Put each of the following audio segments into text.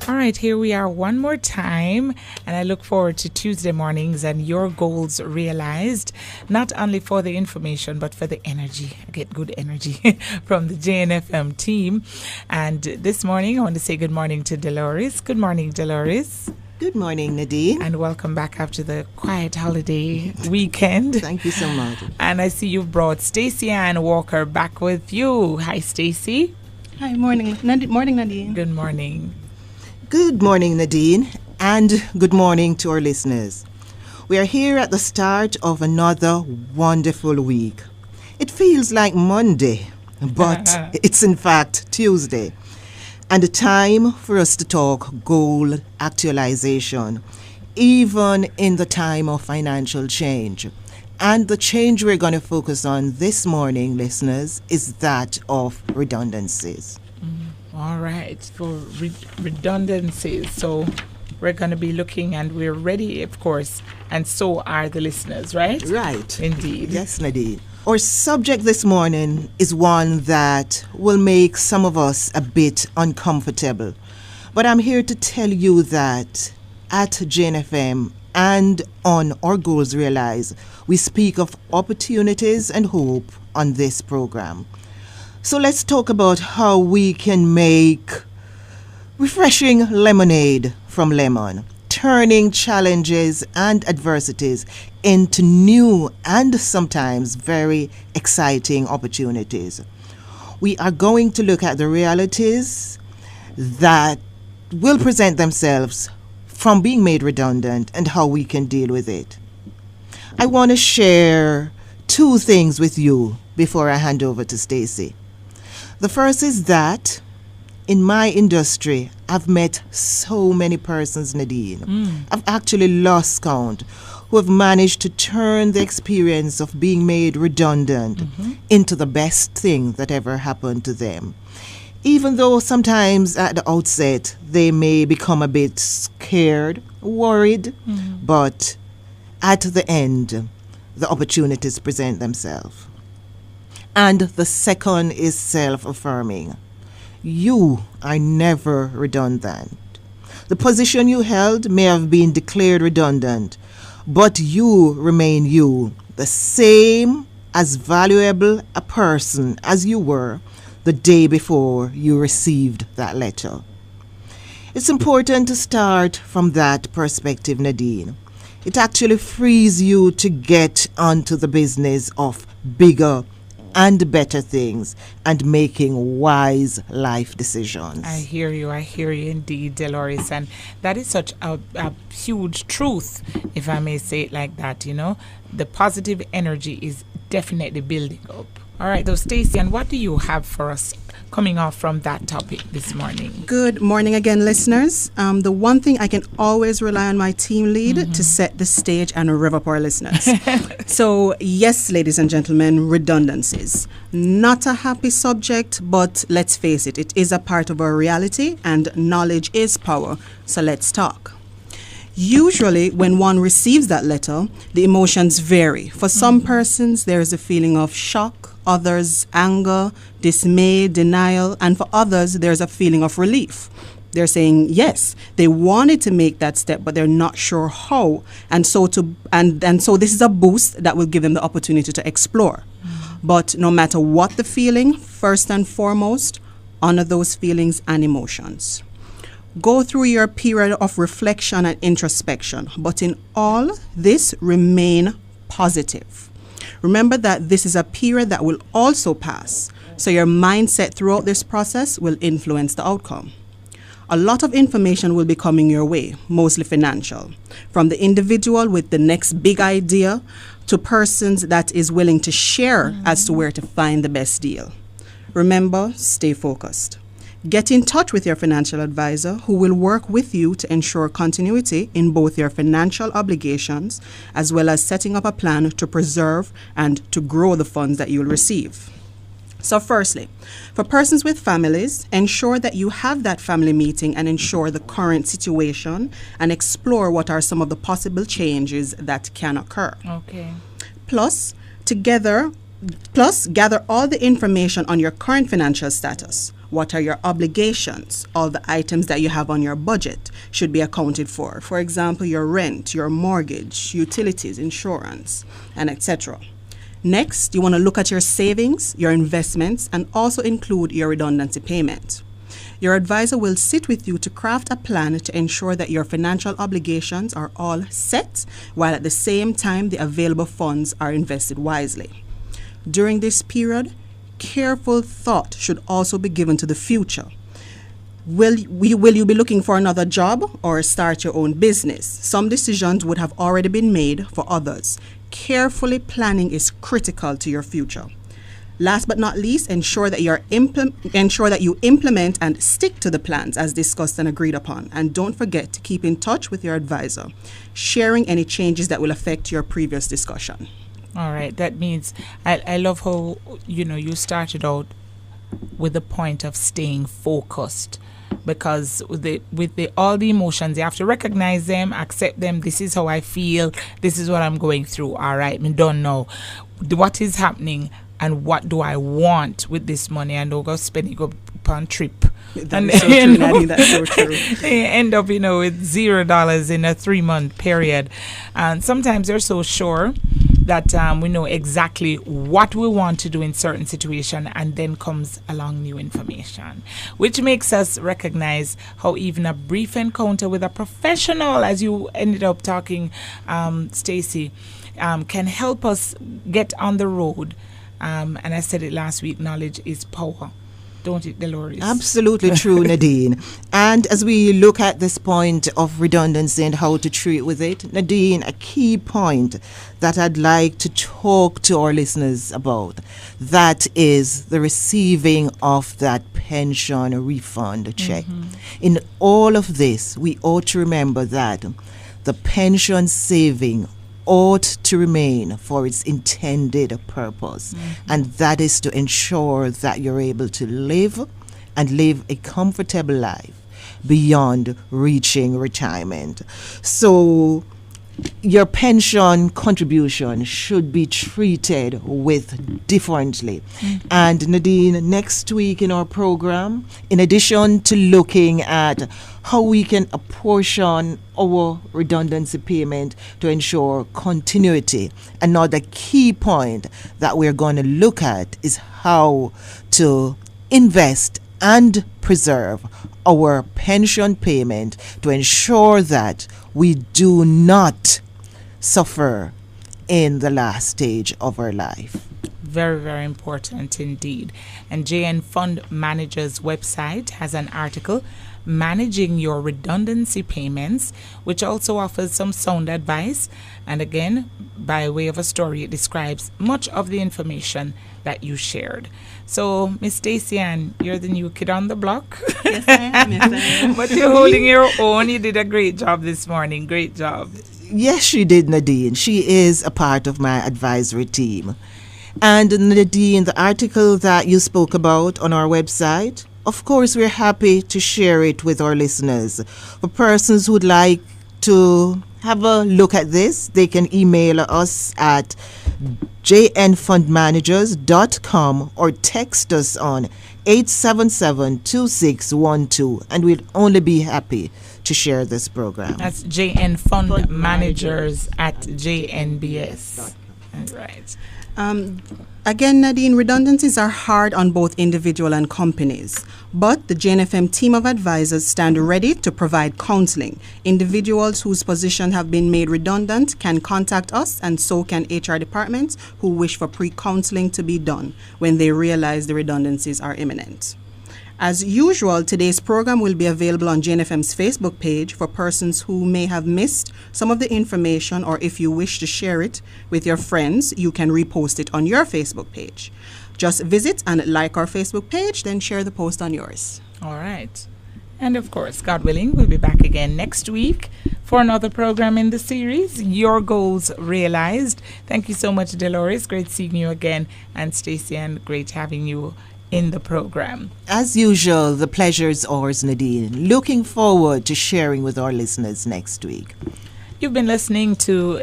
All right, here we are one more time, and I look forward to Tuesday mornings and your goals realized, not only for the information, but for the energy. I get good energy from the JNFM team. And this morning, I want to say good morning to Dolores. Good morning, Dolores. Good morning, Nadine. And welcome back after the quiet holiday weekend. Thank you so much. And I see you've brought Stacey Ann Walker back with you. Hi, Stacey. Hi, morning. Morning, Nadine. Good morning. Good morning, Nadine, and good morning to our listeners. We are here at the start of another wonderful week. It feels like Monday, but it's in fact Tuesday, and a time for us to talk goal actualization, even in the time of financial change. And the change we're going to focus on this morning, listeners, is that of redundancies. All right, for redundancies. So we're going to be looking, and we're ready, of course, and so are the listeners, right? Right. Indeed. Yes, Nadine. Our subject this morning is one that will make some of us a bit uncomfortable. But I'm here to tell you that at JNFM and on Our Goals Realize, we speak of opportunities and hope on this program. So let's talk about how we can make refreshing lemonade from lemon, turning challenges and adversities into new and sometimes very exciting opportunities. We are going to look at the realities that will present themselves from being made redundant and how we can deal with it. I want to share two things with you before I hand over to Stacey. The first is that in my industry, I've met so many persons, Nadine. I've actually lost count, who have managed to turn the experience of being made redundant into the best thing that ever happened to them. Even though sometimes at the outset they may become a bit scared, worried, but at the end, the opportunities present themselves. And the second is self-affirming. You are never redundant. The position you held may have been declared redundant, but you remain you, the same as valuable a person as you were the day before you received that letter. It's important to start from that perspective, Nadine. It actually frees you to get onto the business of bigger and better things and making wise life decisions. I hear you indeed, Dolores. And that is such a huge truth, if I may say it like that, you know. The positive energy is definitely building up. All right, though, Stacey, and what do you have for us coming off from that topic this morning? Good morning again, listeners. The one thing I can always rely on my team lead to set the stage and rev up our listeners. So, yes, ladies and gentlemen, redundancies. Not a happy subject, but let's face it, it is a part of our reality, and knowledge is power. So let's talk. Usually, when one receives that letter, the emotions vary. For some persons, there is a feeling of shock, others anger, dismay, denial, and for others, there's a feeling of relief. They're saying yes, they wanted to make that step, but they're not sure how, and so this is a boost that will give them the opportunity to explore. But no matter what the feeling, first and foremost, honor those feelings and emotions. Go through your period of reflection and introspection, but in all this, remain positive. Remember that this is a period that will also pass, so your mindset throughout this process will influence the outcome. A lot of information will be coming your way, mostly financial, from the individual with the next big idea to persons that is willing to share as to where to find the best deal. Remember, stay focused. Get in touch with your financial advisor who will work with you to ensure continuity in both your financial obligations as well as setting up a plan to preserve and to grow the funds that you'll receive. So firstly, for persons with families, ensure that you have that family meeting and ensure the current situation and explore what are some of the possible changes that can occur. Okay. Plus, together, Plus, gather all the information on your current financial status. What are your obligations? All the items that you have on your budget should be accounted for. For example, your rent, your mortgage, utilities, insurance, and etc. Next, you want to look at your savings, your investments, and also include your redundancy payment. Your advisor will sit with you to craft a plan to ensure that your financial obligations are all set, while at the same time the available funds are invested wisely. During this period, careful thought should also be given to the future. Will you be looking for another job or start your own business? Some decisions would have already been made for others. Carefully planning is critical to your future. Last but not least, ensure that you implement and stick to the plans as discussed and agreed upon. And don't forget to keep in touch with your advisor, sharing any changes that will affect your previous discussion. All right. That means I love how, you started out with the point of staying focused, because with all the emotions, you have to recognize them, accept them. This is how I feel. This is what I'm going through. All right. I don't know what is happening and what do I want with this money, and don't go spending up on trip. That's so true, Nadine. That's so true. They end up, with $0 in a 3-month period. And sometimes they're so sure that we know exactly what we want to do in certain situation, and then comes along new information, which makes us recognize how even a brief encounter with a professional, as you ended up talking, Stacey, can help us get on the road. And I said it last week, knowledge is power. Don't it, Dolores? Absolutely true, Nadine. And as we look at this point of redundancy and how to treat with it, Nadine, a key point that I'd like to talk to our listeners about, that is the receiving of that pension refund check. In all of this, we ought to remember that the pension saving ought to remain for its intended purpose, and that is to ensure that you're able to live a comfortable life beyond reaching retirement. So your pension contribution should be treated with differently. And Nadine, next week in our program, in addition to looking at how we can apportion our redundancy payment to ensure continuity, another key point that we're going to look at is how to invest and preserve our pension payment to ensure that we do not suffer in the last stage of our life. Very, very important indeed. And JN Fund Manager's website has an article, Managing Your Redundancy Payments, which also offers some sound advice. And again, by way of a story, it describes much of the information that you shared. So, Miss Stacey Ann, you're the new kid on the block. Yes, I am. Yes, I am. But you're holding your own. You did a great job this morning. Great job. Yes, she did, Nadine. She is a part of my advisory team. And Nadine, the article that you spoke about on our website, of course, we're happy to share it with our listeners. For persons who would like to have a look at this, they can email us at jnfundmanagers.com or text us on 877-2612, and we'd only be happy to share this program. That's JN Fund Managers at JNBS. Right. Again, Nadine, redundancies are hard on both individual and companies, but the JNFM team of advisors stand ready to provide counseling. Individuals whose positions have been made redundant can contact us, and so can HR departments who wish for pre-counseling to be done when they realize the redundancies are imminent. As usual, today's program will be available on JNFM's Facebook page for persons who may have missed some of the information, or if you wish to share it with your friends, you can repost it on your Facebook page. Just visit and like our Facebook page, then share the post on yours. All right. And of course, God willing, we'll be back again next week for another program in the series, Your Goals Realized. Thank you so much, Dolores. Great seeing you again. And Stacey, and great having you in the program. As usual, the pleasure is ours, Nadine. Looking forward to sharing with our listeners next week. You've been listening to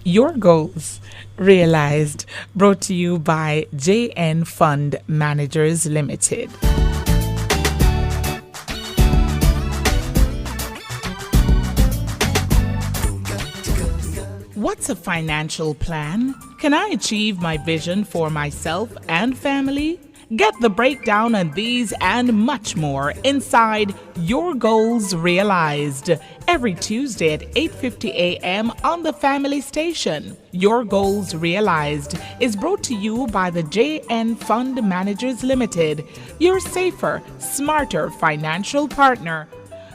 Your Goals Realized, brought to you by JN Fund Managers Limited. What's a financial plan? Can I achieve my vision for myself and family? Get the breakdown on these and much more inside Your Goals Realized every Tuesday at 8:50 a.m. on the Family Station. Your Goals Realized is brought to you by the JN Fund Managers Limited, your safer, smarter financial partner.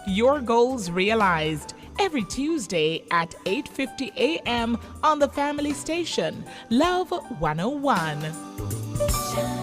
Your Goals Realized every Tuesday at 8:50 a.m. on the Family Station. Love 101.